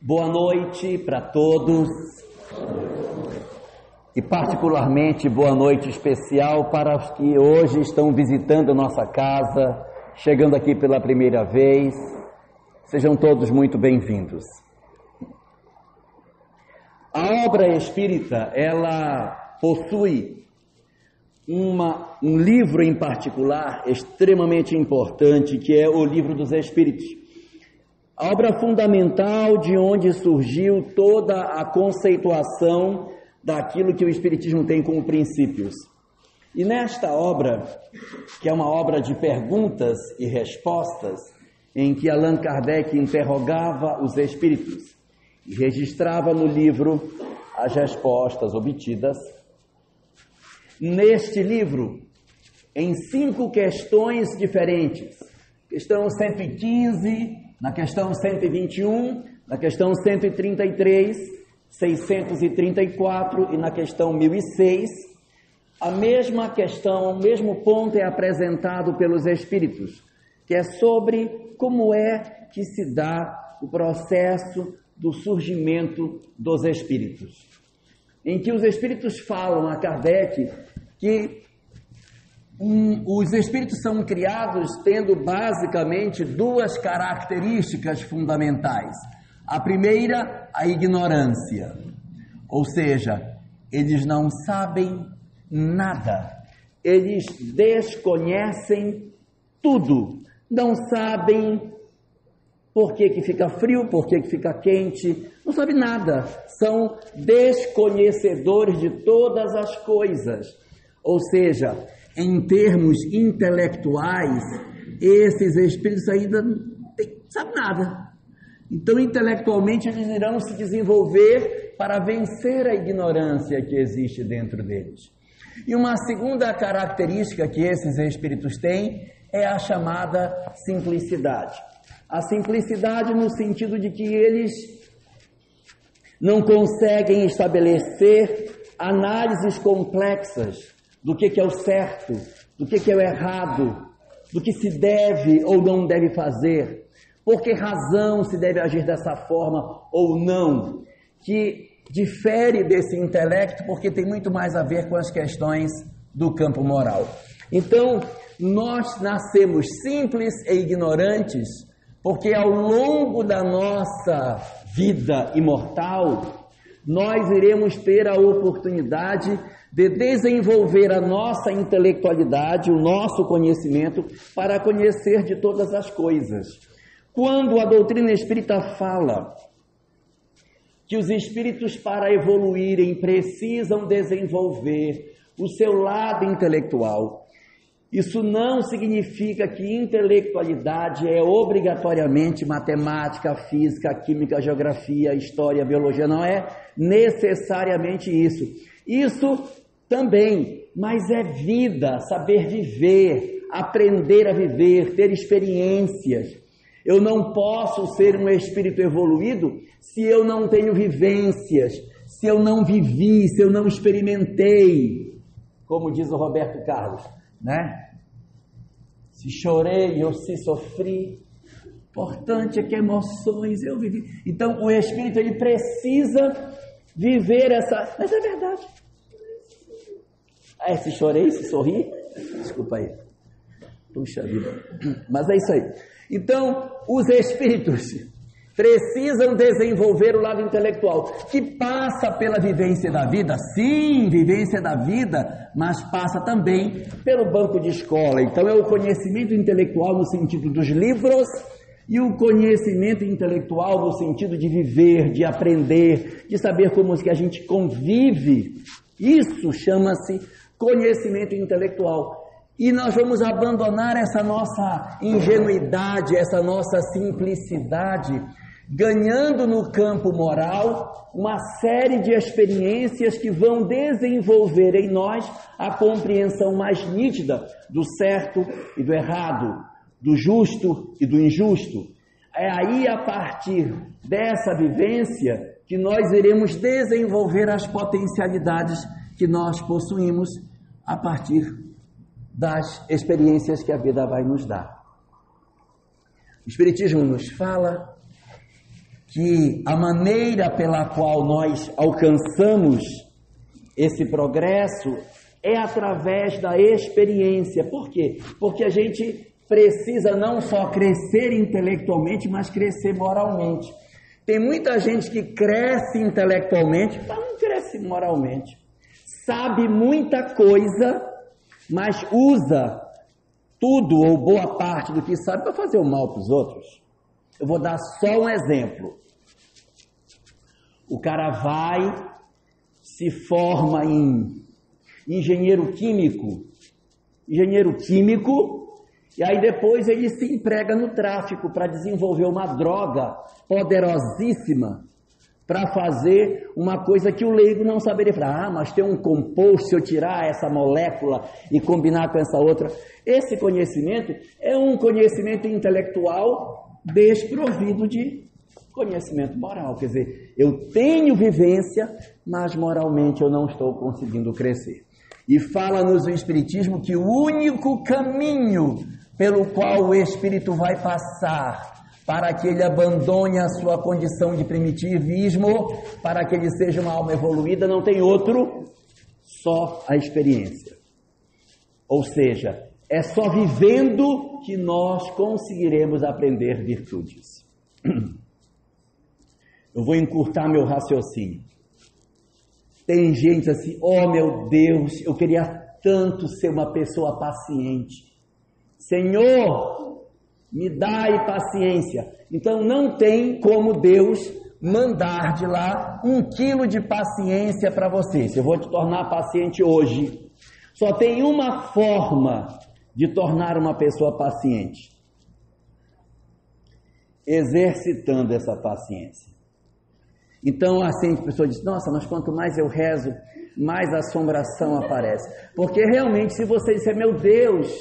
Boa noite para todos e particularmente boa noite especial para os que hoje estão visitando a nossa casa, chegando aqui pela primeira vez. Sejam todos muito bem-vindos. A obra espírita, ela possui um livro em particular extremamente importante, que é o Livro dos Espíritos. A obra fundamental de onde surgiu toda a conceituação daquilo que o Espiritismo tem como princípios. E nesta obra, que é uma obra de perguntas e respostas, em que Allan Kardec interrogava os espíritos e registrava no livro as respostas obtidas, neste livro, em 5 questões diferentes, questão 115, na questão 121, na questão 133, 634 e na questão 1006, a mesma questão, o mesmo ponto é apresentado pelos Espíritos, que é sobre como é que se dá o processo do surgimento dos Espíritos. Em que os Espíritos falam a Kardec que os espíritos são criados tendo basicamente 2 características fundamentais. A primeira, a ignorância, ou seja, eles não sabem nada, eles desconhecem tudo, não sabem por que fica frio, por que fica quente, não sabem nada, são desconhecedores de todas as coisas, ou seja, em termos intelectuais, esses espíritos ainda não sabem nada. Então, intelectualmente, eles irão se desenvolver para vencer a ignorância que existe dentro deles. E uma segunda característica que esses espíritos têm é a chamada simplicidade. A simplicidade no sentido de que eles não conseguem estabelecer análises complexas do que é o certo, do que é o errado, do que se deve ou não deve fazer, por que razão se deve agir dessa forma ou não, que difere desse intelecto porque tem muito mais a ver com as questões do campo moral. Então, nós nascemos simples e ignorantes porque ao longo da nossa vida imortal, nós iremos ter a oportunidade de desenvolver a nossa intelectualidade, o nosso conhecimento, para conhecer de todas as coisas. Quando a doutrina espírita fala que os espíritos, para evoluírem, precisam desenvolver o seu lado intelectual, isso não significa que intelectualidade é obrigatoriamente matemática, física, química, geografia, história, biologia, não é necessariamente isso. Isso também, mas é vida, saber viver, aprender a viver, ter experiências. Eu não posso ser um espírito evoluído se eu não tenho vivências, se eu não vivi, se eu não experimentei, como diz o Roberto Carlos, né? Se chorei ou se sofri, importante é que emoções eu vivi. Então o espírito ele precisa viver essa... Mas é verdade. Se chorei, se sorri, desculpa aí. Puxa vida. Mas é isso aí. Então, os espíritos precisam desenvolver o lado intelectual, que passa pela vivência da vida, sim, vivência da vida, mas passa também pelo banco de escola. Então, é o conhecimento intelectual no sentido dos livros e o conhecimento intelectual no sentido de viver, de aprender, de saber como que a gente convive. Isso chama-se conhecimento intelectual. E nós vamos abandonar essa nossa ingenuidade, essa nossa simplicidade, ganhando no campo moral uma série de experiências que vão desenvolver em nós a compreensão mais nítida do certo e do errado, do justo e do injusto. É aí, a partir dessa vivência, que nós iremos desenvolver as potencialidades que nós possuímos a partir das experiências que a vida vai nos dar. O Espiritismo nos fala que a maneira pela qual nós alcançamos esse progresso é através da experiência. Por quê? Porque a gente precisa não só crescer intelectualmente, mas crescer moralmente. Tem muita gente que cresce intelectualmente, mas não cresce moralmente. Sabe muita coisa, mas usa tudo ou boa parte do que sabe para fazer o mal para os outros. Eu vou dar só um exemplo. O cara vai, se forma em engenheiro químico, e aí depois ele se emprega no tráfico para desenvolver uma droga poderosíssima para fazer uma coisa que o leigo não saberia falar. Mas tem um composto, se eu tirar essa molécula e combinar com essa outra. Esse conhecimento é um conhecimento intelectual desprovido de conhecimento moral. Quer dizer, eu tenho vivência, mas moralmente eu não estou conseguindo crescer. E fala-nos o Espiritismo que o único caminho pelo qual o espírito vai passar para que ele abandone a sua condição de primitivismo, para que ele seja uma alma evoluída, não tem outro, só a experiência. Ou seja, é só vivendo que nós conseguiremos aprender virtudes. Eu vou encurtar meu raciocínio. Tem gente assim, oh meu Deus, eu queria tanto ser uma pessoa paciente. Senhor, me dai paciência. Então não tem como Deus mandar de lá 1 quilo de paciência para você. Se eu vou te tornar paciente hoje, só tem uma forma de tornar uma pessoa paciente: exercitando essa paciência. Então assim, a pessoa diz, nossa, mas quanto mais eu rezo, mais assombração aparece. Porque realmente, se você disser, meu Deus,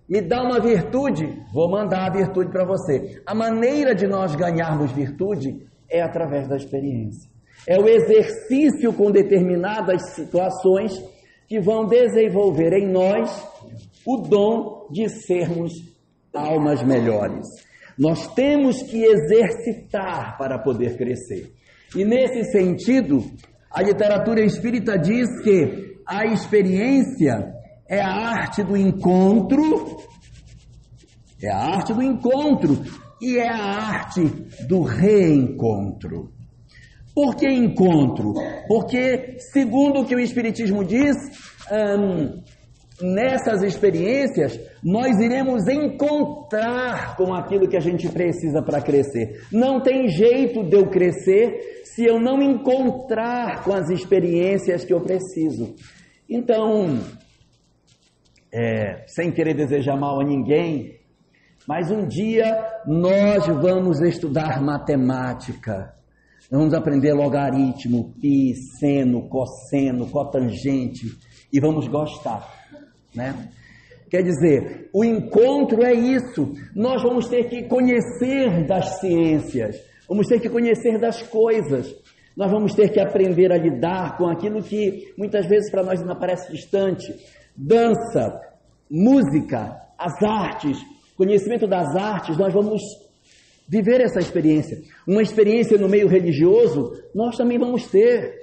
me dá uma virtude, vou mandar a virtude para você. A maneira de nós ganharmos virtude é através da experiência. É o exercício com determinadas situações que vão desenvolver em nós o dom de sermos almas melhores. Nós temos que exercitar para poder crescer. E nesse sentido, a literatura espírita diz que a experiência é a arte do encontro, e é a arte do reencontro. Por que encontro? Porque, segundo o que o Espiritismo diz, nessas experiências, nós iremos encontrar com aquilo que a gente precisa para crescer. Não tem jeito de eu crescer se eu não encontrar com as experiências que eu preciso. Então, sem querer desejar mal a ninguém, mas um dia nós vamos estudar matemática. Vamos aprender logaritmo, pi, seno, cosseno, cotangente, e vamos gostar, né? Quer dizer, o encontro é isso. Nós vamos ter que conhecer das ciências, vamos ter que conhecer das coisas, nós vamos ter que aprender a lidar com aquilo que muitas vezes para nós ainda parece distante. Dança, música, as artes, conhecimento das artes, nós vamos viver essa experiência. Uma experiência no meio religioso, nós também vamos ter.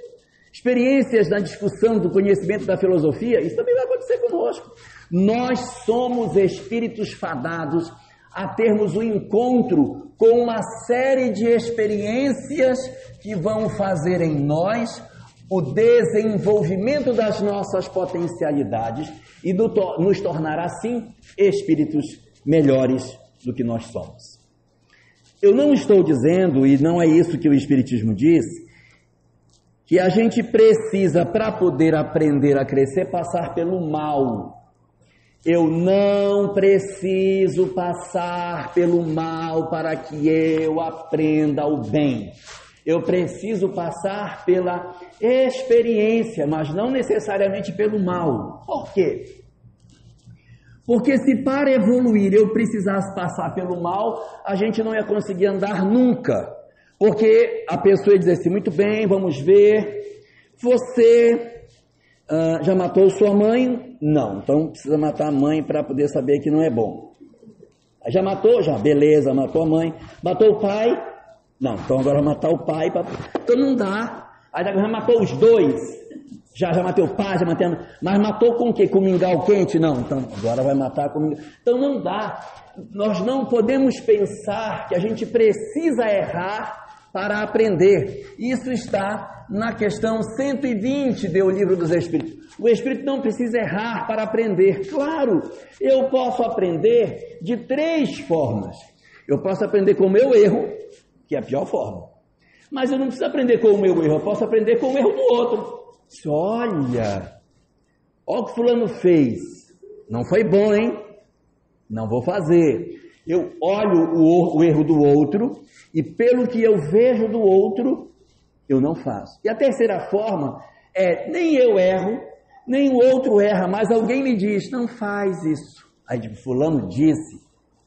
Experiências na discussão do conhecimento da filosofia, isso também vai acontecer conosco. Nós somos espíritos fadados a termos o encontro com uma série de experiências que vão fazer em nós o desenvolvimento das nossas potencialidades e nos tornar assim espíritos melhores do que nós somos. Eu não estou dizendo, e não é isso que o Espiritismo diz, que a gente precisa, para poder aprender a crescer, passar pelo mal. Eu não preciso passar pelo mal para que eu aprenda o bem. Eu preciso passar pela experiência, mas não necessariamente pelo mal. Por quê? Porque se para evoluir eu precisasse passar pelo mal, a gente não ia conseguir andar nunca. Porque a pessoa ia dizer assim, muito bem, vamos ver, você já matou sua mãe? Não, então precisa matar a mãe para poder saber que não é bom. Já matou? Já, beleza, matou a mãe. Matou o pai? Não, então agora vai matar o pai. Então não dá. Aí já matou os dois. Já matei o pai, já matei. Mas matou com o quê? Com mingau quente? Não, então agora vai matar com mingau. Então não dá. Nós não podemos pensar que a gente precisa errar para aprender. Isso está na questão 120 do Livro dos Espíritos. O Espírito não precisa errar para aprender. Claro, eu posso aprender de 3 formas. Eu posso aprender com o meu erro, que é a pior forma. Mas eu não preciso aprender com o meu erro, eu posso aprender com o erro do outro. Olha o que fulano fez. Não foi bom, hein? Não vou fazer. Eu olho o erro do outro e pelo que eu vejo do outro, eu não faço. E a terceira forma é, nem eu erro, nem o outro erra, mas alguém me diz, não faz isso. Aí fulano disse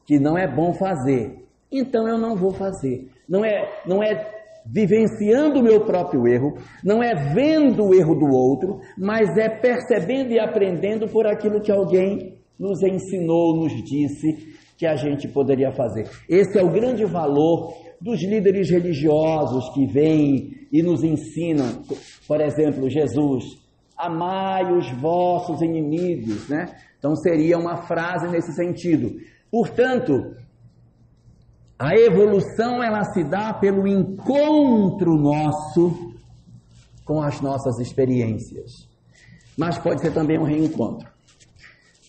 que não é bom fazer, então eu não vou fazer. Não é vivenciando o meu próprio erro, não é vendo o erro do outro, mas é percebendo e aprendendo por aquilo que alguém nos ensinou, nos disse que a gente poderia fazer. Esse é o grande valor dos líderes religiosos que vêm e nos ensinam, por exemplo, Jesus, amai os vossos inimigos, né? Então seria uma frase nesse sentido. Portanto, a evolução ela se dá pelo encontro nosso com as nossas experiências, mas pode ser também um reencontro.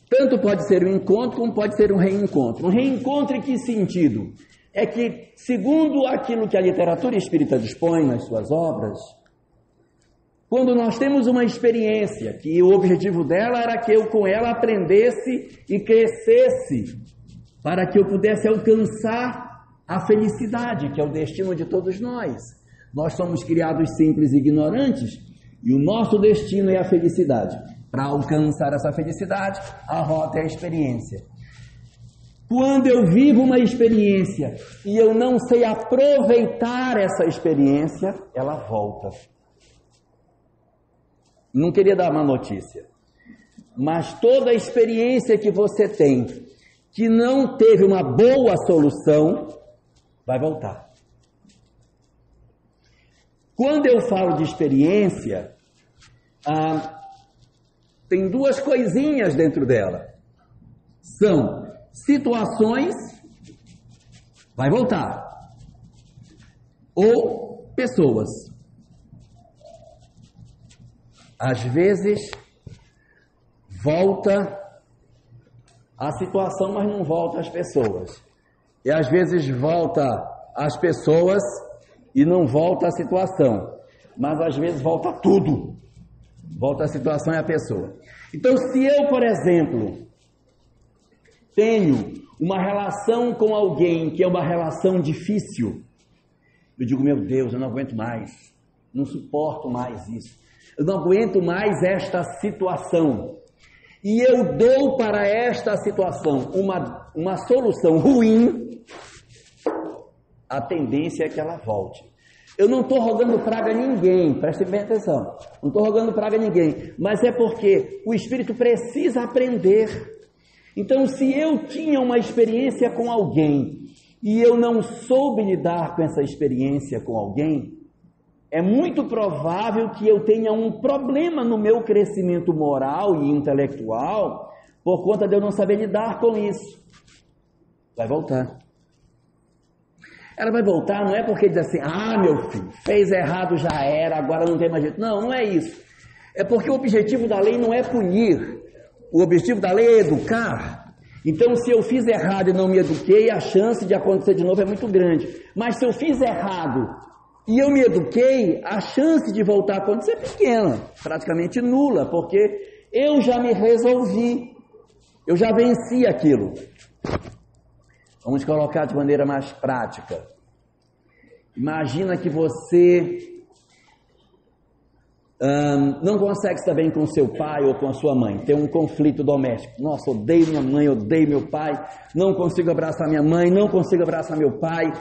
Tanto pode ser um encontro como pode ser um reencontro. Um reencontro em que sentido? É que, segundo aquilo que a literatura espírita dispõe nas suas obras, quando nós temos uma experiência, que o objetivo dela era que eu com ela aprendesse e crescesse, para que eu pudesse alcançar a felicidade, que é o destino de todos nós. Nós somos criados simples e ignorantes, e o nosso destino é a felicidade. Para alcançar essa felicidade, a rota é a experiência. Quando eu vivo uma experiência e eu não sei aproveitar essa experiência, ela volta. Não queria dar uma notícia, mas toda experiência que você tem que não teve uma boa solução, vai voltar. Quando eu falo de experiência, tem 2 coisinhas dentro dela. São situações, vai voltar, ou pessoas. Às vezes volta a situação, mas não volta as pessoas. E às vezes volta as pessoas e não volta a situação. Mas às vezes volta tudo. Volta a situação e a pessoa. Então, se eu, por exemplo, tenho uma relação com alguém que é uma relação difícil, eu digo, meu Deus, eu não aguento mais, não suporto mais isso, eu não aguento mais esta situação, e eu dou para esta situação uma solução ruim, a tendência é que ela volte. Eu não estou rogando praga a ninguém, preste bem atenção, não estou rogando praga a ninguém, mas é porque o espírito precisa aprender. Então, se eu tinha uma experiência com alguém e eu não soube lidar com essa experiência com alguém, é muito provável que eu tenha um problema no meu crescimento moral e intelectual por conta de eu não saber lidar com isso. Vai voltar. Ela vai voltar, não é porque diz assim, meu filho, fez errado, já era, agora não tem mais jeito. Não, não é isso. É porque o objetivo da lei não é punir. O objetivo da lei é educar. Então, se eu fiz errado e não me eduquei, a chance de acontecer de novo é muito grande. Mas se eu fiz errado e eu me eduquei, a chance de voltar a acontecer é pequena, praticamente nula, porque eu já me resolvi, eu já venci aquilo. Vamos colocar de maneira mais prática. Imagina que você não consegue estar bem com seu pai ou com a sua mãe, tem um conflito doméstico. Nossa, odeio minha mãe, odeio meu pai, não consigo abraçar minha mãe, não consigo abraçar meu pai,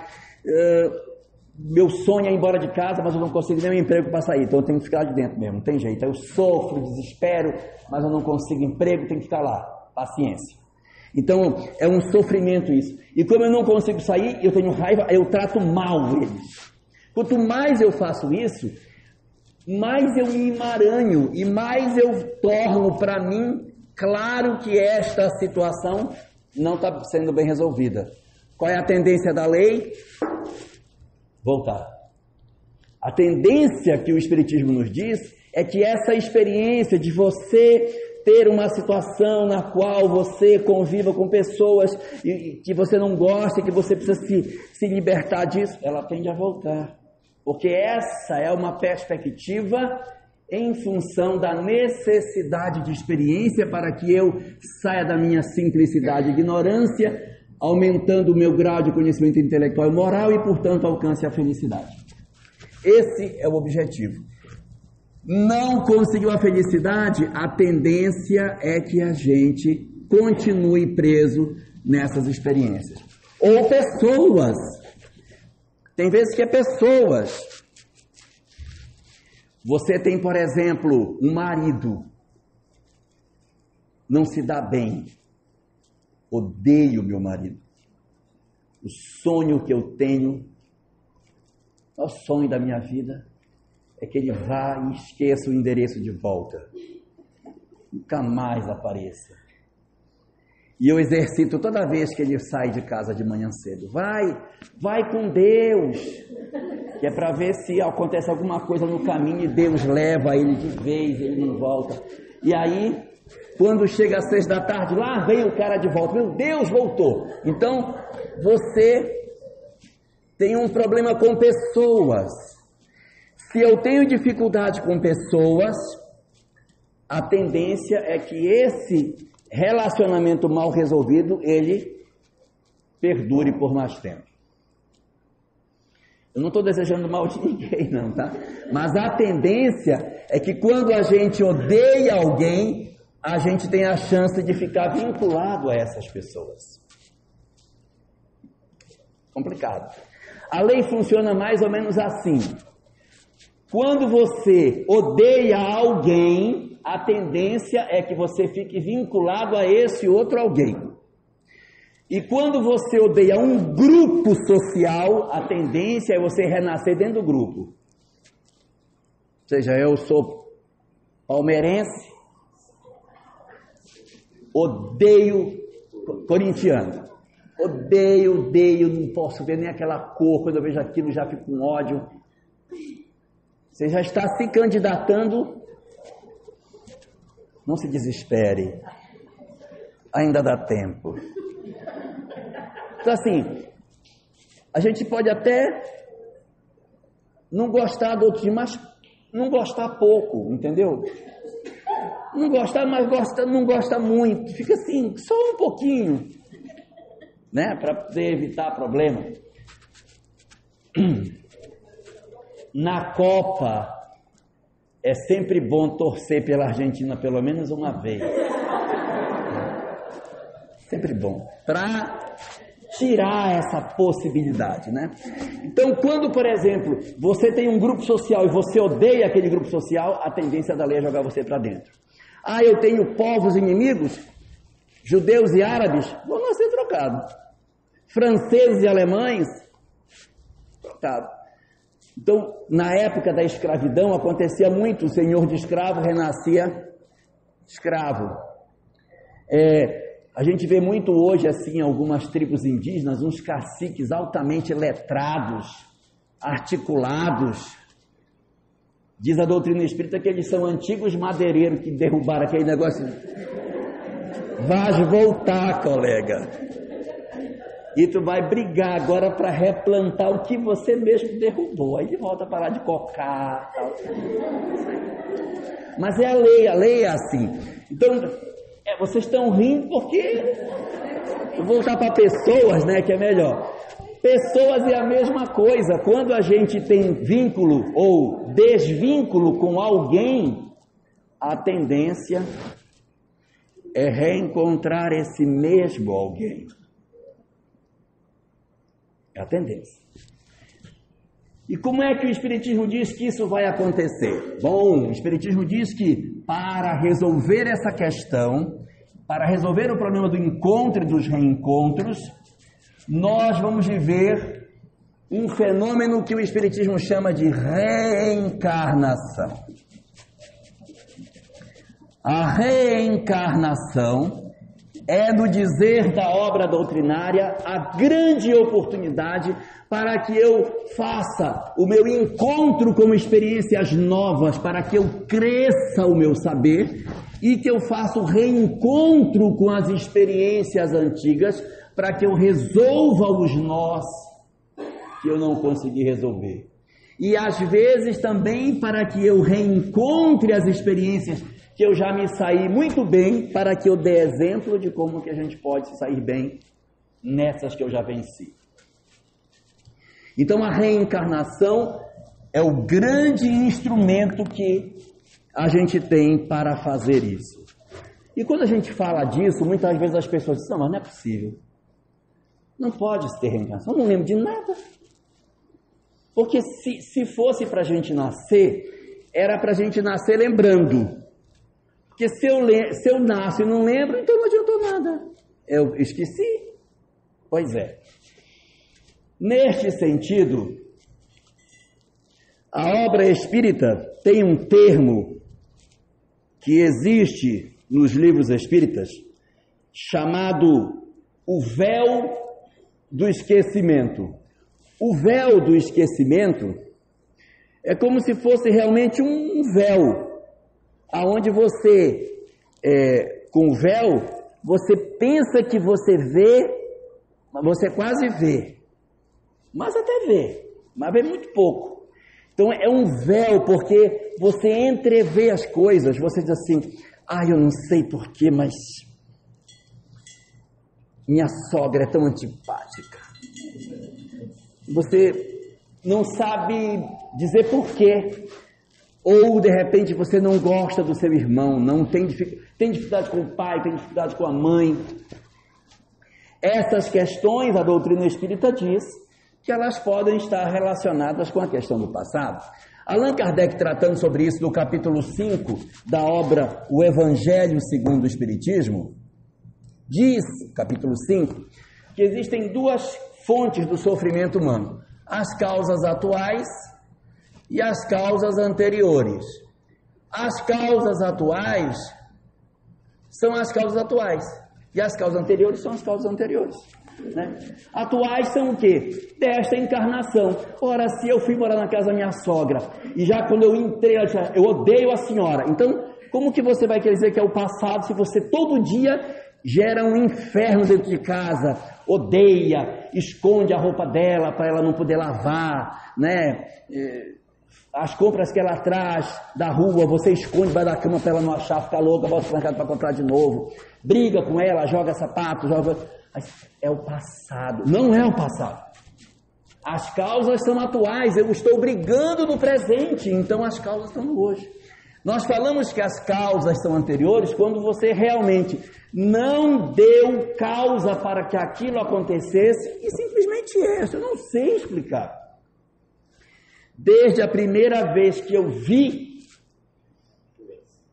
meu sonho é ir embora de casa, mas eu não consigo nem um emprego para sair, então eu tenho que ficar de dentro mesmo, não tem jeito. Eu sofro, desespero, mas eu não consigo emprego, tenho que ficar lá, paciência. Então, é um sofrimento isso. E como eu não consigo sair, eu tenho raiva, eu trato mal eles. Quanto mais eu faço isso, mais eu me emaranho e mais eu torno para mim claro que esta situação não está sendo bem resolvida. Qual é a tendência da lei? Voltar. A tendência que o Espiritismo nos diz é que essa experiência de você ter uma situação na qual você conviva com pessoas e que você não gosta, que você precisa se libertar disso, ela tende a voltar. Porque essa é uma perspectiva em função da necessidade de experiência para que eu saia da minha simplicidade e ignorância, aumentando o meu grau de conhecimento intelectual e moral e, portanto, alcance a felicidade. Esse é o objetivo. Não conseguiu a felicidade, a tendência é que a gente continue preso nessas experiências. Ou pessoas. Tem vezes que é pessoas. Você tem, por exemplo, um marido, não se dá bem. Odeio meu marido. O sonho que eu tenho, o sonho da minha vida, é que ele vá e esqueça o endereço de volta. Nunca mais apareça. E eu exercito toda vez que ele sai de casa de manhã cedo. Vai com Deus. Que é para ver se acontece alguma coisa no caminho e Deus leva ele de vez, ele não volta. E aí, quando chega às 6 da tarde, lá vem o cara de volta. Meu Deus, voltou. Então, você tem um problema com pessoas. Se eu tenho dificuldade com pessoas, a tendência é que esse relacionamento mal resolvido, ele perdure por mais tempo. Eu não estou desejando mal de ninguém, não, tá? Mas a tendência é que quando a gente odeia alguém, a gente tem a chance de ficar vinculado a essas pessoas. Complicado. A lei funciona mais ou menos assim. Quando você odeia alguém, a tendência é que você fique vinculado a esse outro alguém. E quando você odeia um grupo social, a tendência é você renascer dentro do grupo. Ou seja, eu sou palmeirense, odeio corintiano. Odeio, não posso ver nem aquela cor, quando eu vejo aquilo já fico com ódio. Você já está se candidatando, não se desespere, ainda dá tempo. Então assim, a gente pode até não gostar do outro, mas não gostar pouco, entendeu? Não gostar, mas não gosta muito, fica assim, só um pouquinho, né, para poder evitar problema. Na Copa, é sempre bom torcer pela Argentina pelo menos uma vez. Sempre bom. Para tirar essa possibilidade, né? Então, quando, por exemplo, você tem um grupo social e você odeia aquele grupo social, a tendência da lei é jogar você para dentro. Ah, eu tenho povos inimigos, judeus e árabes, vão nascer trocados. Franceses e alemães, trocados. Então, na época da escravidão, acontecia muito, o senhor de escravo renascia escravo. A gente vê muito hoje, assim, algumas tribos indígenas, uns caciques altamente letrados, articulados. Diz a doutrina espírita que eles são antigos madeireiros que derrubaram aquele negócio. Vai voltar, colega. E tu vai brigar agora para replantar o que você mesmo derrubou. Aí ele volta a parar de cocar, tal. Mas é a lei é assim. Então, vocês estão rindo porque... Vou voltar para pessoas, né, que é melhor. Pessoas é a mesma coisa. Quando a gente tem vínculo ou desvínculo com alguém, a tendência é reencontrar esse mesmo alguém. É a tendência. E como é que o Espiritismo diz que isso vai acontecer? Bom, o Espiritismo diz que para resolver essa questão, para resolver o problema do encontro e dos reencontros, nós vamos viver um fenômeno que o Espiritismo chama de reencarnação. A reencarnação é, no dizer da obra doutrinária, a grande oportunidade para que eu faça o meu encontro com experiências novas, para que eu cresça o meu saber e que eu faça o reencontro com as experiências antigas, para que eu resolva os nós que eu não consegui resolver. E às vezes também para que eu reencontre as experiências que eu já me saí muito bem, para que eu dê exemplo de como que a gente pode sair bem nessas que eu já venci. Então a reencarnação é o grande instrumento que a gente tem para fazer isso. E quando a gente fala disso, muitas vezes as pessoas dizem, não, mas não é possível. Não pode ter reencarnação, eu não lembro de nada. Porque se fosse para a gente nascer, era para a gente nascer lembrando. Porque se eu nasço e não lembro, então não adiantou nada. Eu esqueci. Pois é. Neste sentido, a obra espírita tem um termo que existe nos livros espíritas, chamado o véu do esquecimento. O véu do esquecimento é como se fosse realmente um véu, aonde você, com o véu, você pensa que você vê, mas você quase vê. Mas até vê, mas vê muito pouco. Então é um véu, porque você entrevê as coisas, você diz assim, eu não sei porquê, mas minha sogra é tão antipática. Você não sabe dizer porquê. Ou, de repente, você não gosta do seu irmão, não tem dificuldade com o pai, tem dificuldade com a mãe. Essas questões, a doutrina espírita diz que elas podem estar relacionadas com a questão do passado. Allan Kardec, tratando sobre isso no capítulo 5 da obra O Evangelho segundo o Espiritismo, diz, capítulo 5, que existem duas fontes do sofrimento humano: as causas atuais e as causas anteriores. As causas atuais são as causas atuais e as causas anteriores são as causas anteriores, né? Atuais são o quê? Desta encarnação. Ora, se eu fui morar na casa da minha sogra e já quando eu entrei, eu odeio a senhora, então como que você vai querer dizer que é o passado se você todo dia gera um inferno dentro de casa, odeia, esconde a roupa dela para ela não poder lavar, né? As compras que ela traz da rua, você esconde debaixo da cama para ela não achar, ficar louca, volta para casa para comprar de novo, briga com ela, joga sapato, é o passado. Não é o passado. As causas são atuais, eu estou brigando no presente, então as causas estão no hoje. Nós falamos que as causas são anteriores quando você realmente não deu causa para que aquilo acontecesse e simplesmente eu não sei explicar. Desde a primeira vez que eu vi,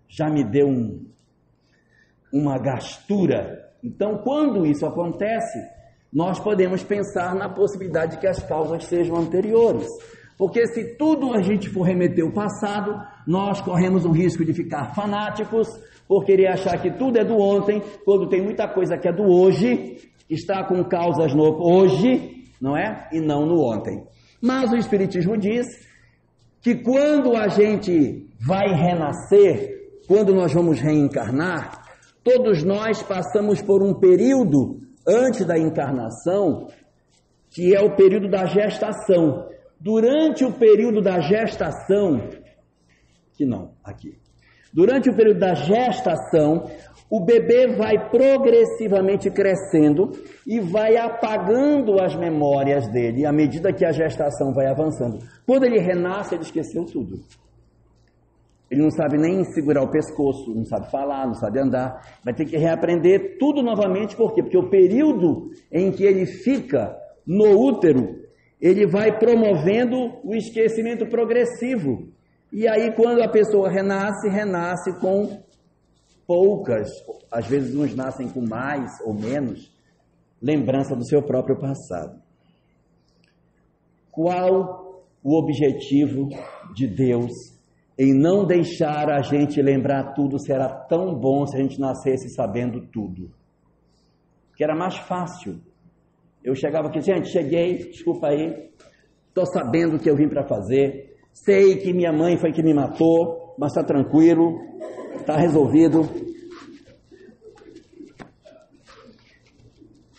já me deu uma gastura. Então, quando isso acontece, nós podemos pensar na possibilidade de que as causas sejam anteriores. Porque se tudo a gente for remeter ao passado, nós corremos o risco de ficar fanáticos, por querer achar que tudo é do ontem, quando tem muita coisa que é do hoje, está com causas no hoje, não é? E não no ontem. Mas o Espiritismo diz que quando a gente vai renascer, quando nós vamos reencarnar, todos nós passamos por um período antes da encarnação, que é o período da gestação. Durante o período da gestação, durante o período da gestação, o bebê vai progressivamente crescendo e vai apagando as memórias dele à medida que a gestação vai avançando. Quando ele renasce, ele esqueceu tudo. Ele não sabe nem segurar o pescoço, não sabe falar, não sabe andar. Vai ter que reaprender tudo novamente. Por quê? Porque o período em que ele fica no útero, ele vai promovendo o esquecimento progressivo. E aí, quando a pessoa renasce com poucas, às vezes uns nascem com mais ou menos, lembrança do seu próprio passado. Qual o objetivo de Deus em não deixar a gente lembrar tudo? Será tão bom se a gente nascesse sabendo tudo. Que era mais fácil. Eu chegava aqui, gente, cheguei, desculpa aí, estou sabendo o que eu vim para fazer, sei que minha mãe foi que me matou, mas está tranquilo, está resolvido.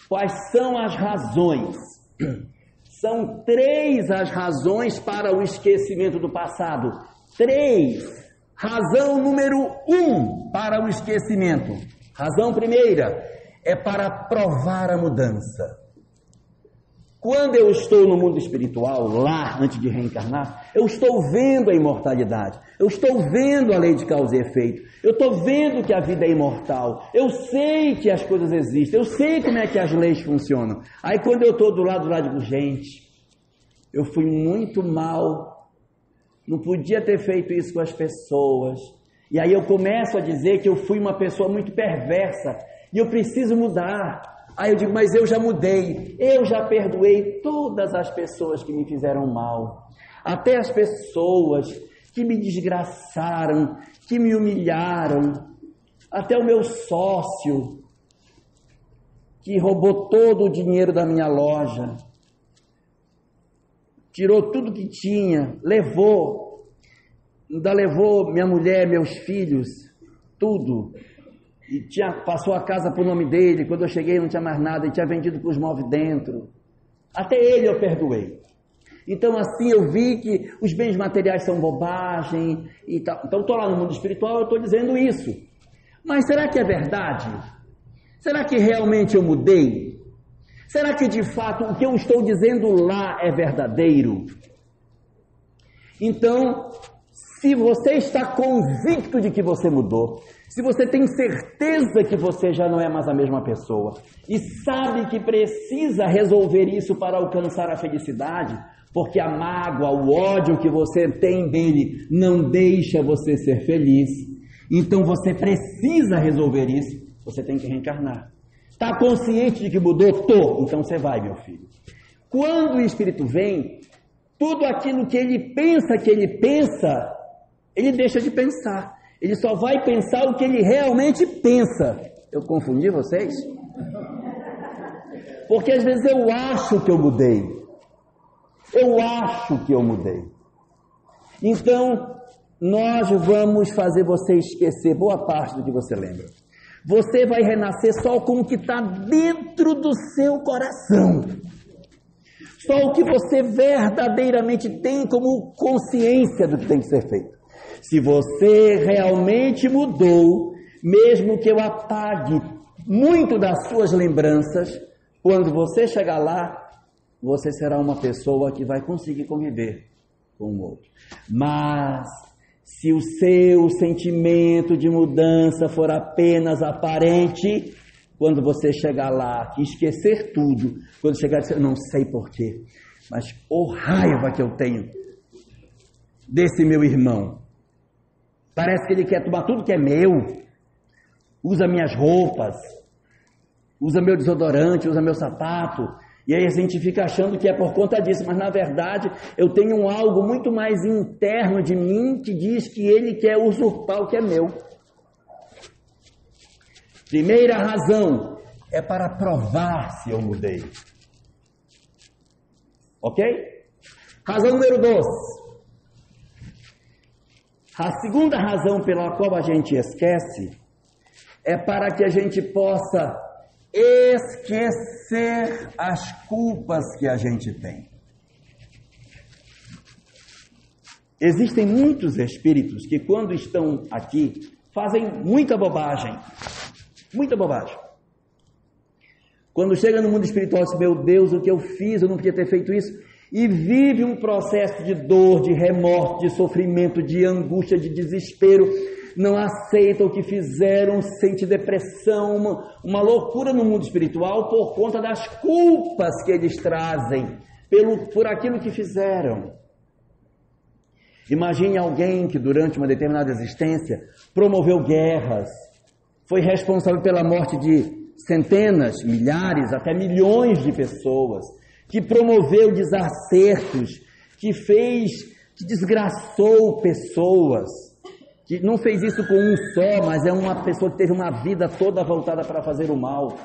Quais são as razões? São 3 as razões para o esquecimento do passado. 3. Razão número 1 para o esquecimento. Razão primeira é para provar a mudança. Quando eu estou no mundo espiritual, lá, antes de reencarnar, eu estou vendo a imortalidade, eu estou vendo a lei de causa e efeito, eu estou vendo que a vida é imortal, eu sei que as coisas existem, eu sei como é que as leis funcionam. Aí quando eu estou do lado lá, digo, gente, eu fui muito mal, não podia ter feito isso com as pessoas. E aí eu começo a dizer que eu fui uma pessoa muito perversa e eu preciso mudar. Aí eu digo, mas eu já mudei, eu já perdoei todas as pessoas que me fizeram mal, até as pessoas que me desgraçaram, que me humilharam, até o meu sócio, que roubou todo o dinheiro da minha loja, tirou tudo que tinha, ainda levou minha mulher, meus filhos, tudo. E passou a casa por nome dele, quando eu cheguei não tinha mais nada, e tinha vendido com os móveis dentro. Até ele eu perdoei. Então assim eu vi que os bens materiais são bobagem e tal. Então estou lá no mundo espiritual, eu estou dizendo isso. Mas será que é verdade? Será que realmente eu mudei? Será que de fato o que eu estou dizendo lá é verdadeiro? Então, se você está convicto de que você mudou, se você tem certeza que você já não é mais a mesma pessoa e sabe que precisa resolver isso para alcançar a felicidade, porque a mágoa, o ódio que você tem dele não deixa você ser feliz, então você precisa resolver isso, você tem que reencarnar. Está consciente de que mudou? Tô. Então você vai, meu filho. Quando o Espírito vem, tudo aquilo que ele pensa, ele deixa de pensar. Ele só vai pensar o que ele realmente pensa. Eu confundi vocês? Porque às vezes eu acho que eu mudei. Então, nós vamos fazer você esquecer boa parte do que você lembra. Você vai renascer só com o que está dentro do seu coração. Só o que você verdadeiramente tem como consciência do que tem que ser feito. Se você realmente mudou, mesmo que eu apague muito das suas lembranças, quando você chegar lá, você será uma pessoa que vai conseguir conviver com o outro. Mas, se o seu sentimento de mudança for apenas aparente, quando você chegar lá, que esquecer tudo, quando chegar, eu não sei porquê, mas raiva que eu tenho desse meu irmão. Parece que ele quer tomar tudo que é meu, usa minhas roupas, usa meu desodorante, usa meu sapato, e aí a gente fica achando que é por conta disso, mas na verdade eu tenho algo muito mais interno de mim que diz que ele quer usurpar o que é meu. Primeira razão é para provar se eu mudei. Ok? Razão número 2. A segunda razão pela qual a gente esquece é para que a gente possa esquecer as culpas que a gente tem. Existem muitos espíritos que quando estão aqui fazem muita bobagem. Muita bobagem. Quando chega no mundo espiritual, diz, meu Deus, o que eu fiz, eu não podia ter feito isso. E vive um processo de dor, de remorso, de sofrimento, de angústia, de desespero, não aceita o que fizeram, sente depressão, uma loucura no mundo espiritual por conta das culpas que eles trazem por aquilo que fizeram. Imagine alguém que durante uma determinada existência promoveu guerras, foi responsável pela morte de centenas, milhares, até milhões de pessoas, que promoveu desacertos, que desgraçou pessoas, que não fez isso com um só, mas é uma pessoa que teve uma vida toda voltada para fazer o mal.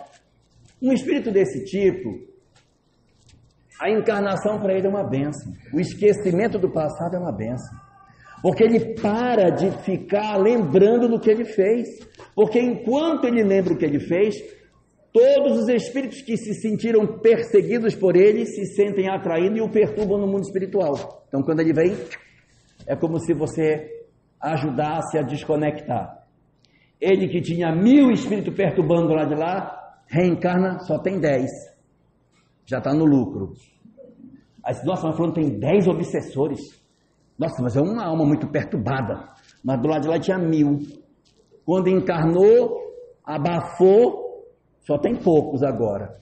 Um espírito desse tipo, a encarnação para ele é uma bênção. O esquecimento do passado é uma bênção. Porque ele para de ficar lembrando do que ele fez. Porque enquanto ele lembra o que ele fez, todos os espíritos que se sentiram perseguidos por ele se sentem atraídos e o perturbam no mundo espiritual. Então, quando ele vem, é como se você ajudasse a desconectar. Ele que tinha 1000 espíritos perturbando lá de lá, reencarna, só tem 10. Já está no lucro. Aí, nossa, mas falando tem 10 obsessores. Nossa, mas é uma alma muito perturbada. Mas do lado de lá tinha 1000. Quando encarnou, abafou, só tem poucos agora.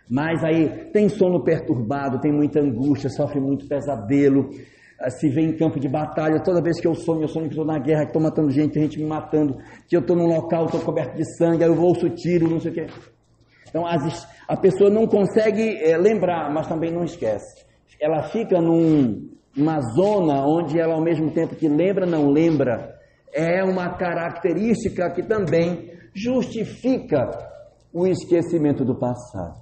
Mas aí tem sono perturbado, tem muita angústia, sofre muito pesadelo, se vê em campo de batalha. Toda vez que eu sonho que estou na guerra, que estou matando gente, tem gente me matando, que eu estou num local, estou coberto de sangue, aí eu ouço tiro, não sei o quê. Então a pessoa não consegue lembrar, mas também não esquece. Ela fica numa zona onde ela, ao mesmo tempo que lembra, não lembra. É uma característica que também justifica o esquecimento do passado.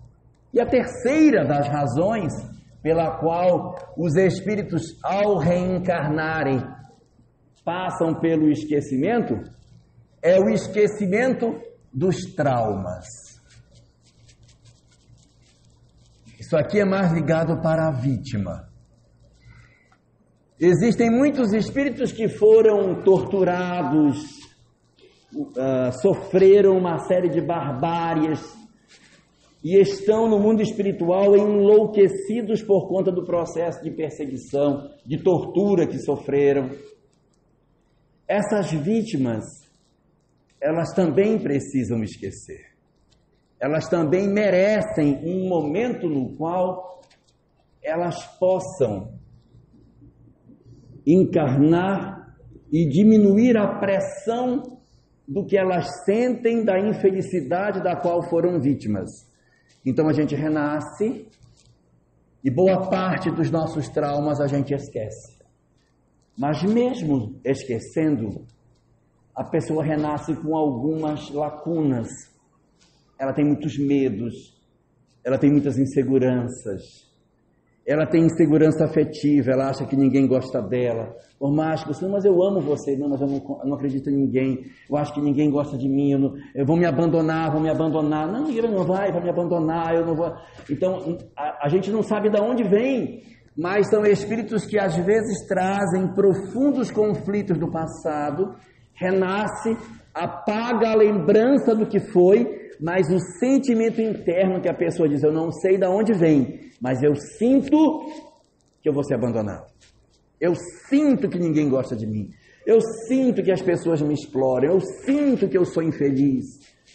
E a terceira das razões pela qual os espíritos, ao reencarnarem, passam pelo esquecimento, é o esquecimento dos traumas. Isso aqui é mais ligado para a vítima. Existem muitos espíritos que foram torturados, sofreram uma série de barbáries e estão no mundo espiritual enlouquecidos por conta do processo de perseguição, de tortura que sofreram. Essas vítimas, elas também precisam esquecer. Elas também merecem um momento no qual elas possam encarnar e diminuir a pressão do que elas sentem da infelicidade da qual foram vítimas. Então a gente renasce e boa parte dos nossos traumas a gente esquece. Mas mesmo esquecendo, a pessoa renasce com algumas lacunas. Ela tem muitos medos, ela tem muitas inseguranças, ela tem insegurança afetiva, ela acha que ninguém gosta dela. Por mais que você, mas eu amo você, não, mas eu não acredito em ninguém, eu acho que ninguém gosta de mim, eu vou me abandonar, não, ninguém não vai me abandonar, eu não vou. Então, a gente não sabe de onde vem, mas são espíritos que às vezes trazem profundos conflitos do passado, renasce, apaga a lembrança do que foi, mas o sentimento interno que a pessoa diz, eu não sei de onde vem, mas eu sinto que eu vou ser abandonado. Eu sinto que ninguém gosta de mim. Eu sinto que as pessoas me exploram. Eu sinto que eu sou infeliz.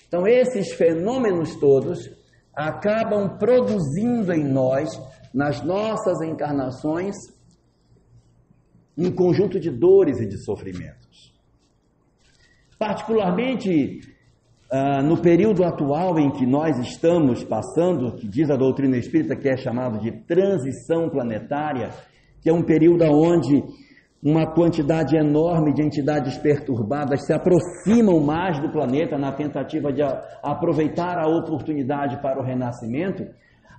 Então esses fenômenos todos acabam produzindo em nós, nas nossas encarnações, um conjunto de dores e de sofrimentos. Particularmente no período atual em que nós estamos passando, que diz a doutrina espírita que é chamado de transição planetária, que é um período onde uma quantidade enorme de entidades perturbadas se aproximam mais do planeta na tentativa de aproveitar a oportunidade para o renascimento,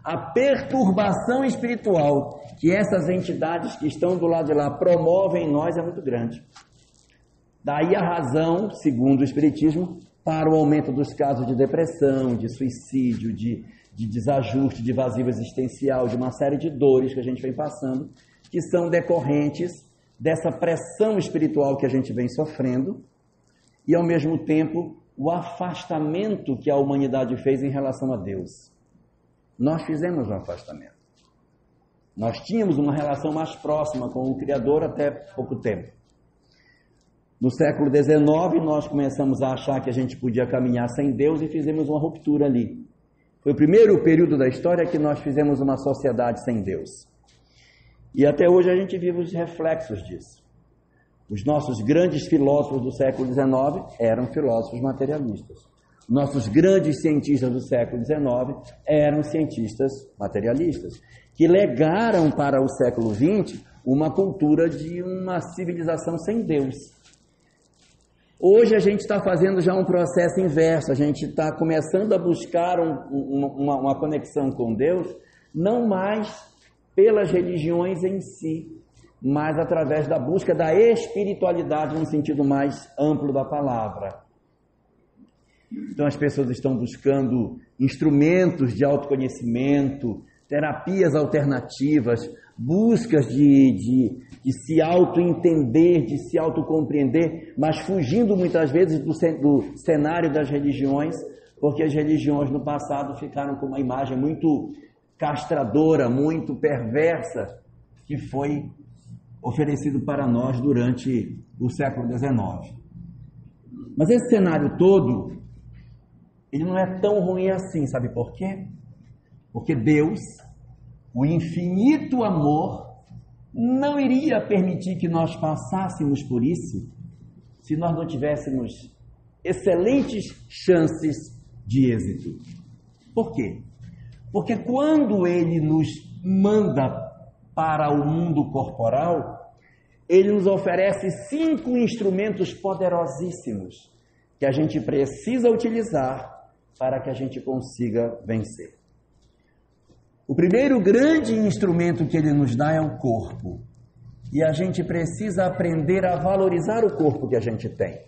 a perturbação espiritual que essas entidades que estão do lado de lá promovem em nós é muito grande. Daí a razão, segundo o Espiritismo, para o aumento dos casos de depressão, de suicídio, de desajuste, de vazio existencial, de uma série de dores que a gente vem passando, que são decorrentes dessa pressão espiritual que a gente vem sofrendo e, ao mesmo tempo, o afastamento que a humanidade fez em relação a Deus. Nós fizemos um afastamento. Nós tínhamos uma relação mais próxima com o Criador até pouco tempo. No século XIX, nós começamos a achar que a gente podia caminhar sem Deus e fizemos uma ruptura ali. Foi o primeiro período da história que nós fizemos uma sociedade sem Deus. E até hoje a gente vive os reflexos disso. Os nossos grandes filósofos do século XIX eram filósofos materialistas. Nossos grandes cientistas do século XIX eram cientistas materialistas, que legaram para o século XX uma cultura de uma civilização sem Deus. Hoje a gente está fazendo já um processo inverso, a gente está começando a buscar uma conexão com Deus, não mais pelas religiões em si, mas através da busca da espiritualidade no sentido mais amplo da palavra. Então as pessoas estão buscando instrumentos de autoconhecimento, terapias alternativas, buscas de se auto-entender, de se auto-compreender, mas fugindo muitas vezes do cenário das religiões, porque as religiões no passado ficaram com uma imagem muito castradora, muito perversa, que foi oferecido para nós durante o século XIX. Mas esse cenário todo, ele não é tão ruim assim, sabe por quê? Porque Deus, o infinito amor, não iria permitir que nós passássemos por isso se nós não tivéssemos excelentes chances de êxito. Por quê? Porque quando Ele nos manda para o mundo corporal, Ele nos oferece 5 instrumentos poderosíssimos que a gente precisa utilizar para que a gente consiga vencer. O primeiro grande instrumento que Ele nos dá é o corpo. E a gente precisa aprender a valorizar o corpo que a gente tem.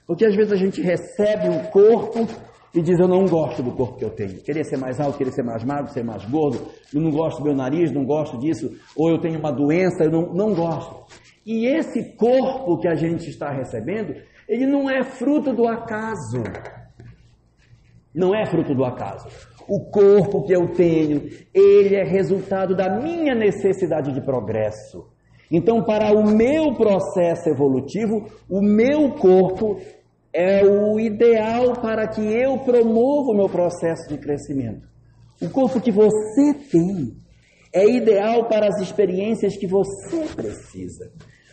Porque às vezes a gente recebe um corpo e diz: eu não gosto do corpo que eu tenho. Queria ser mais alto, queria ser mais magro, ser mais gordo. Eu não gosto do meu nariz, não gosto disso. Ou eu tenho uma doença, eu não gosto. E esse corpo que a gente está recebendo, ele não é fruto do acaso. Não é fruto do acaso. O corpo que eu tenho, ele é resultado da minha necessidade de progresso. Então, para o meu processo evolutivo, o meu corpo é o ideal para que eu promova o meu processo de crescimento. O corpo que você tem é ideal para as experiências que você precisa.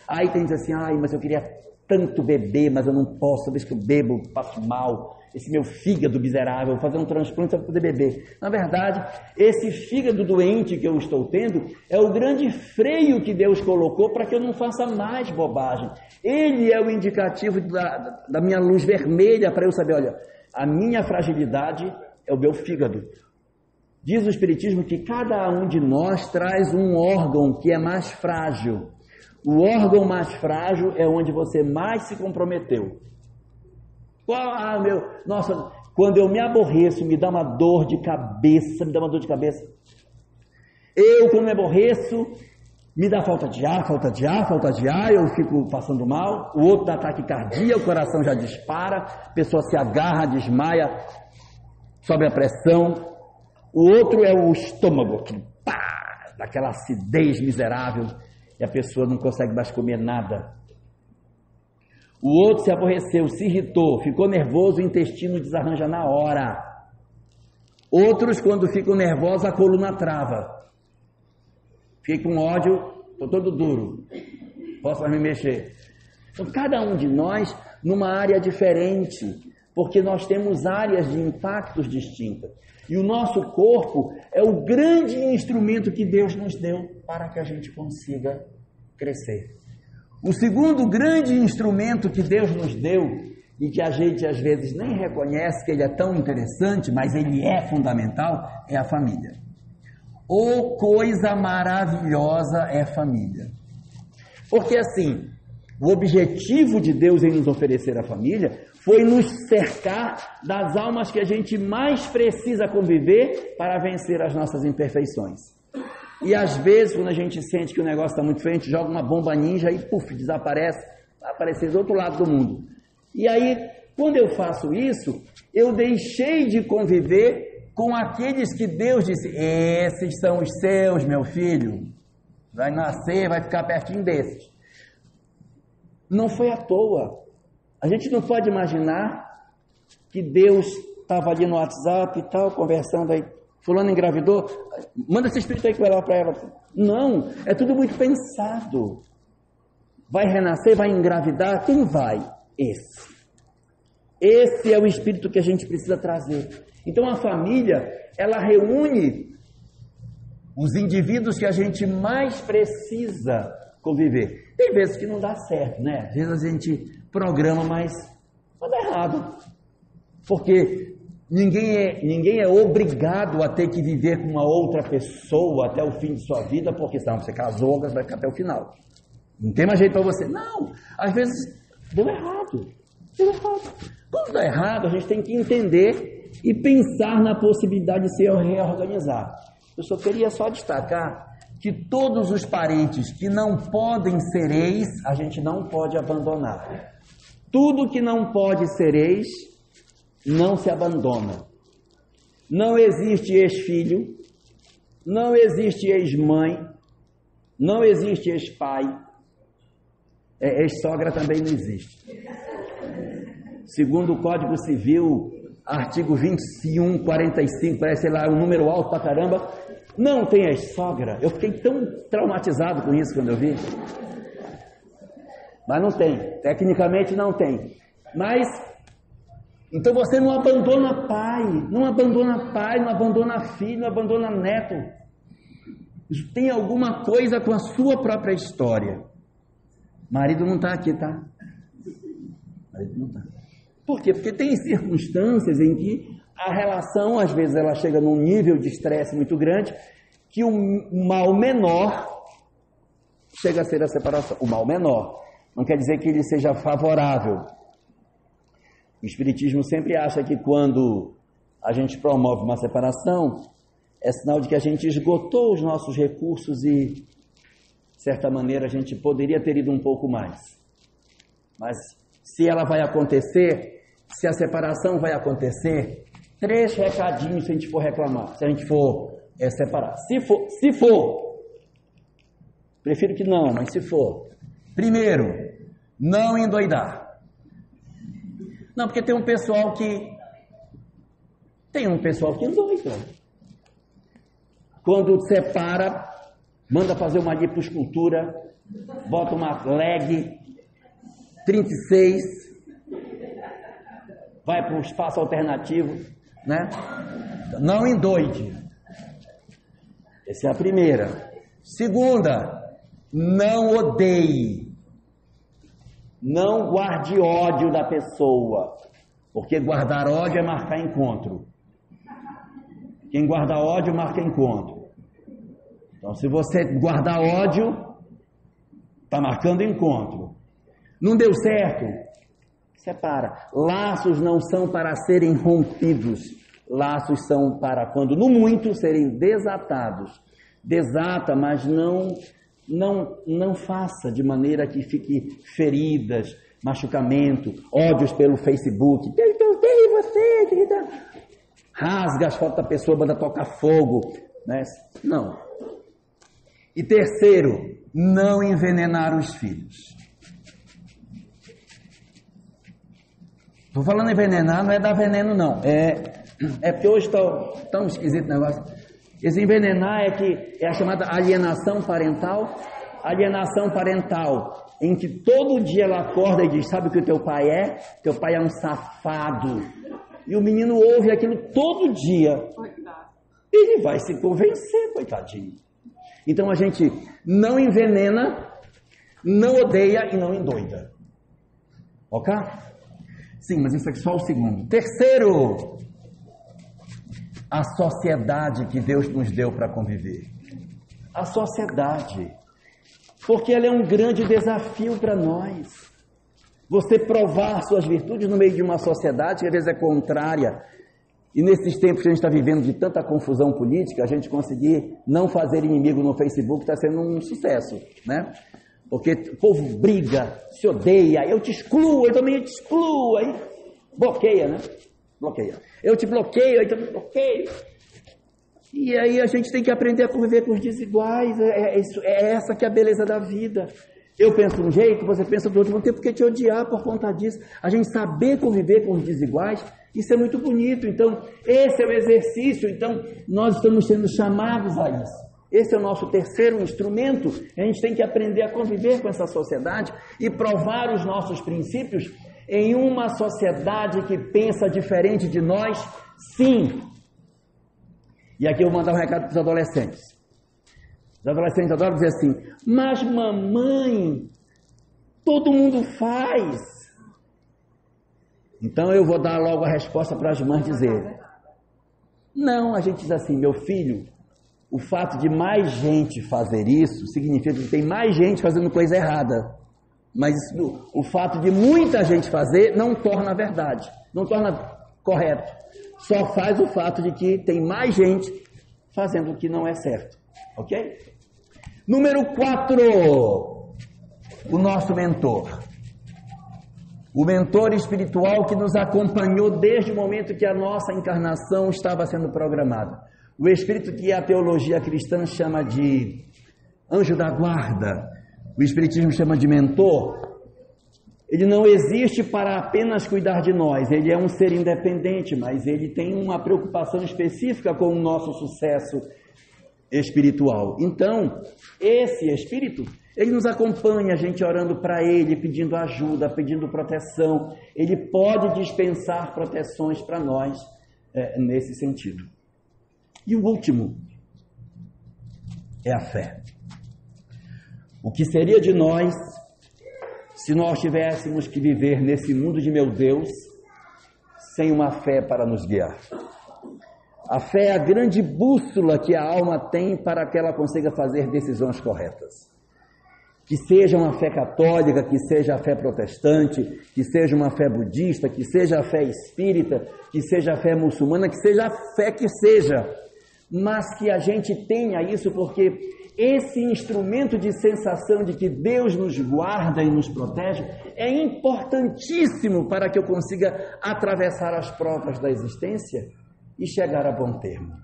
Aí tem que dizer assim: mas eu queria tanto beber, mas eu não posso, toda vez que eu bebo, passo mal. Esse meu fígado miserável, vou fazer um transplante para poder beber. Na verdade, esse fígado doente que eu estou tendo é o grande freio que Deus colocou para que eu não faça mais bobagem. Ele é o indicativo da minha luz vermelha para eu saber: olha, a minha fragilidade é o meu fígado. Diz o Espiritismo que cada um de nós traz um órgão que é mais frágil. O órgão mais frágil é onde você mais se comprometeu. Nossa, quando eu me aborreço, me dá uma dor de cabeça, quando me aborreço, me dá falta de ar, eu fico passando mal. O outro dá ataque cardíaco, o coração já dispara, a pessoa se agarra, desmaia, sobe a pressão. O outro é o estômago, que daquela acidez miserável, e a pessoa não consegue mais comer nada. O outro se aborreceu, se irritou, ficou nervoso, o intestino desarranja na hora. Outros, quando ficam nervosos, a coluna trava. Fiquei com ódio, estou todo duro, posso mais me mexer. Então, cada um de nós numa área diferente, porque nós temos áreas de impactos distintas. E o nosso corpo é o grande instrumento que Deus nos deu para que a gente consiga crescer. O segundo grande instrumento que Deus nos deu, e que a gente às vezes nem reconhece que ele é tão interessante, mas ele é fundamental, é a família. Oh, coisa maravilhosa é família. Porque assim, o objetivo de Deus em nos oferecer a família foi nos cercar das almas que a gente mais precisa conviver para vencer as nossas imperfeições. E às vezes, quando a gente sente que o negócio está muito feio, a gente joga uma bomba ninja e desaparece, vai aparecer do outro lado do mundo. E aí, quando eu faço isso, eu deixei de conviver com aqueles que Deus disse: esses são os seus, meu filho, vai nascer, vai ficar pertinho desses. Não foi à toa. A gente não pode imaginar que Deus estava ali no WhatsApp e tal, conversando aí, fulano engravidou, manda esse espírito aí que vai lá para ela. Não, é tudo muito pensado. Vai renascer, vai engravidar, quem vai? Esse. Esse é o espírito que a gente precisa trazer. Então a família, ela reúne os indivíduos que a gente mais precisa conviver. Tem vezes que não dá certo, né? Às vezes a gente programa, mas dá errado. Porque ninguém é obrigado a ter que viver com uma outra pessoa até o fim de sua vida, porque senão você casou, vai ficar até o final. Não tem mais jeito para você. Não, às vezes deu errado. Quando dá errado, a gente tem que entender e pensar na possibilidade de se reorganizar. Eu só queria destacar que todos os parentes que não podem ser ex, a gente não pode abandonar. Tudo que não pode ser ex, não se abandona. Não existe ex-filho, não existe ex-mãe, não existe ex-pai, ex-sogra também não existe. Segundo o Código Civil, artigo 21, 45, parece, sei lá, um número alto pra caramba, não tem ex-sogra. Eu fiquei tão traumatizado com isso quando eu vi. Mas não tem, tecnicamente não tem. Mas, então você não abandona pai, não abandona filho, não abandona neto. Isso tem alguma coisa com a sua própria história. Marido não está aqui, tá? Marido não está. Por quê? Porque tem circunstâncias em que a relação, às vezes, ela chega num nível de estresse muito grande, que o mal menor chega a ser a separação. O mal menor. Não quer dizer que ele seja favorável. O Espiritismo sempre acha que quando a gente promove uma separação, é sinal de que a gente esgotou os nossos recursos e, de certa maneira, a gente poderia ter ido um pouco mais. Mas se ela vai acontecer, se a separação vai acontecer, 3 recadinhos se a gente for reclamar, se a gente for separar. Se for, prefiro que não, mas se for. Primeiro, não endoidar. Não, porque tem um pessoal que endoida. Quando separa, manda fazer uma lipoescultura, bota uma leg 36, vai para um espaço alternativo, né? Não endoide. Essa é a primeira. Segunda, não odeie. Não guarde ódio da pessoa, porque guardar ódio é marcar encontro. Quem guarda ódio marca encontro. Então, se você guardar ódio, está marcando encontro. Não deu certo? Separa. Laços não são para serem rompidos. Laços são para, quando no muito, serem desatados. Desata, mas não faça de maneira que fique feridas, machucamento, ódios pelo Facebook. Eu odeio você, querida. Rasga as fotos da pessoa, manda tocar fogo. Né? Não. E terceiro, não envenenar os filhos. Estou falando envenenar, não é dar veneno, não. É porque hoje está tão esquisito o negócio. Esse envenenar é a chamada alienação parental. Alienação parental, em que todo dia ela acorda e diz, sabe o que o teu pai é? Teu pai é um safado. E o menino ouve aquilo todo dia. Ele vai se convencer, coitadinho. Então a gente não envenena, não odeia e não endoida. Ok? Sim, mas isso é só o segundo. Terceiro, a sociedade que Deus nos deu para conviver. A sociedade. Porque ela é um grande desafio para nós. Você provar suas virtudes no meio de uma sociedade que às vezes é contrária. E nesses tempos que a gente está vivendo de tanta confusão política, a gente conseguir não fazer inimigo no Facebook está sendo um sucesso, né? Porque o povo briga, se odeia, eu te excluo, eu também te excluo, aí bloqueia, né? Bloqueia. Eu te bloqueio, aí também bloqueio. E aí a gente tem que aprender a conviver com os desiguais, é essa que é a beleza da vida. Eu penso de um jeito, você pensa do outro, não tem por que te odiar por conta disso. A gente saber conviver com os desiguais, isso é muito bonito. Então, esse é o exercício, então nós estamos sendo chamados a isso. Esse é o nosso terceiro instrumento. A gente tem que aprender a conviver com essa sociedade e provar os nossos princípios em uma sociedade que pensa diferente de nós? Sim. E aqui eu vou mandar um recado para os adolescentes. Os adolescentes adoram dizer assim: mas mamãe, todo mundo faz. Então eu vou dar logo a resposta para as mães dizerem: não, a gente diz assim, meu filho, o fato de mais gente fazer isso significa que tem mais gente fazendo coisa errada. Mas o fato de muita gente fazer não torna verdade, não torna correto. Só faz o fato de que tem mais gente fazendo o que não é certo. Ok? Número 4, o nosso mentor. O mentor espiritual que nos acompanhou desde o momento que a nossa encarnação estava sendo programada. O espírito que a teologia cristã chama de anjo da guarda, o espiritismo chama de mentor. Ele não existe para apenas cuidar de nós, ele é um ser independente, mas ele tem uma preocupação específica com o nosso sucesso espiritual. Então, esse espírito, ele nos acompanha, a gente orando para ele, pedindo ajuda, pedindo proteção. Ele pode dispensar proteções para nós nesse sentido. E o último é a fé. O que seria de nós se nós tivéssemos que viver nesse mundo de meu Deus sem uma fé para nos guiar? A fé é a grande bússola que a alma tem para que ela consiga fazer decisões corretas. Que seja uma fé católica, que seja a fé protestante, que seja uma fé budista, que seja a fé espírita, que seja a fé muçulmana, que seja a fé que seja, mas que a gente tenha isso, porque esse instrumento de sensação de que Deus nos guarda e nos protege é importantíssimo para que eu consiga atravessar as provas da existência e chegar a bom termo.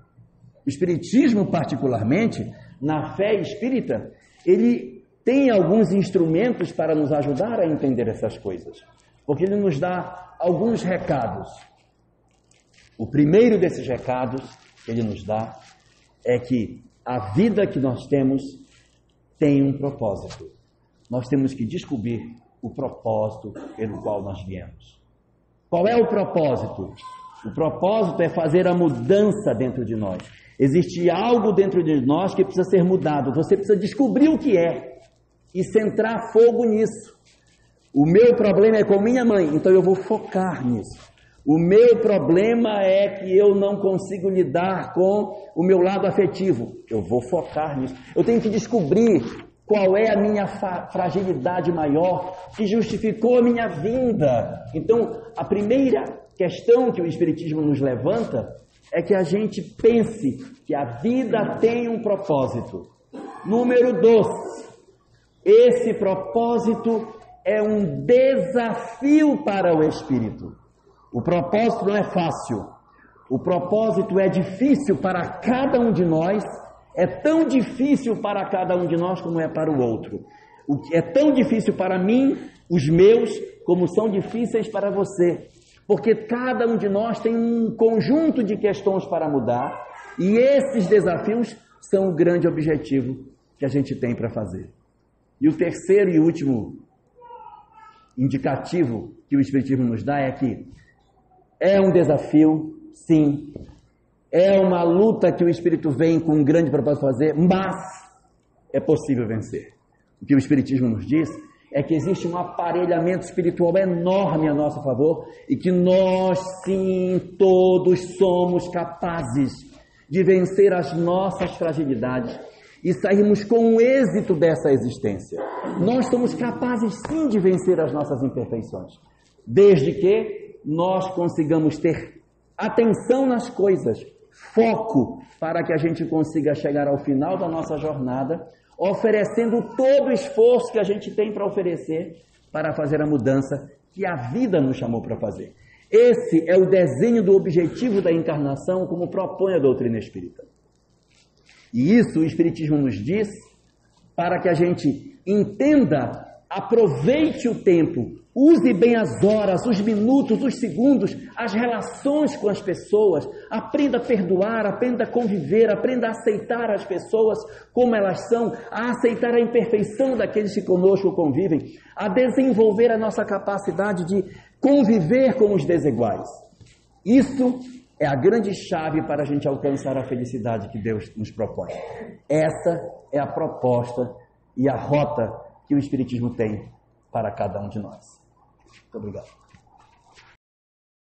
O Espiritismo, particularmente, na fé espírita, ele tem alguns instrumentos para nos ajudar a entender essas coisas, porque ele nos dá alguns recados. O primeiro desses recados que ele nos dá é que a vida que nós temos tem um propósito. Nós temos que descobrir o propósito pelo qual nós viemos. Qual é o propósito? O propósito é fazer a mudança dentro de nós. Existe algo dentro de nós que precisa ser mudado. Você precisa descobrir o que é e centrar fogo nisso. O meu problema é com minha mãe, então eu vou focar nisso. O meu problema é que eu não consigo lidar com o meu lado afetivo. Eu vou focar nisso. Eu tenho que descobrir qual é a minha fragilidade maior que justificou a minha vinda. Então, a primeira questão que o Espiritismo nos levanta é que a gente pense que a vida tem um propósito. Número 2, esse propósito é um desafio para o espírito. O propósito não é fácil, o propósito é difícil para cada um de nós, é tão difícil para cada um de nós como é para o outro. É tão difícil para mim, os meus, como são difíceis para você, porque cada um de nós tem um conjunto de questões para mudar, e esses desafios são o grande objetivo que a gente tem para fazer. E o terceiro e último indicativo que o Espiritismo nos dá é que é um desafio, sim. É uma luta que o Espírito vem com um grande propósito fazer, mas é possível vencer. O que o Espiritismo nos diz é que existe um aparelhamento espiritual enorme a nosso favor e que nós, sim, todos somos capazes de vencer as nossas fragilidades e sairmos com o êxito dessa existência. Nós somos capazes, sim, de vencer as nossas imperfeições, desde que nós consigamos ter atenção nas coisas, foco, para que a gente consiga chegar ao final da nossa jornada, oferecendo todo o esforço que a gente tem para oferecer para fazer a mudança que a vida nos chamou para fazer. Esse é o desenho do objetivo da encarnação, como propõe a doutrina espírita. E isso o Espiritismo nos diz para que a gente entenda Aproveite o tempo, use bem as horas, os minutos, os segundos, as relações com as pessoas. Aprenda a perdoar, aprenda a conviver, aprenda a aceitar as pessoas como elas são, a aceitar a imperfeição daqueles que conosco convivem, a desenvolver a nossa capacidade de conviver com os desiguais. Isso é a grande chave para a gente alcançar a felicidade que Deus nos propõe. Essa é a proposta e a rota que o Espiritismo tem para cada um de nós. Muito obrigado.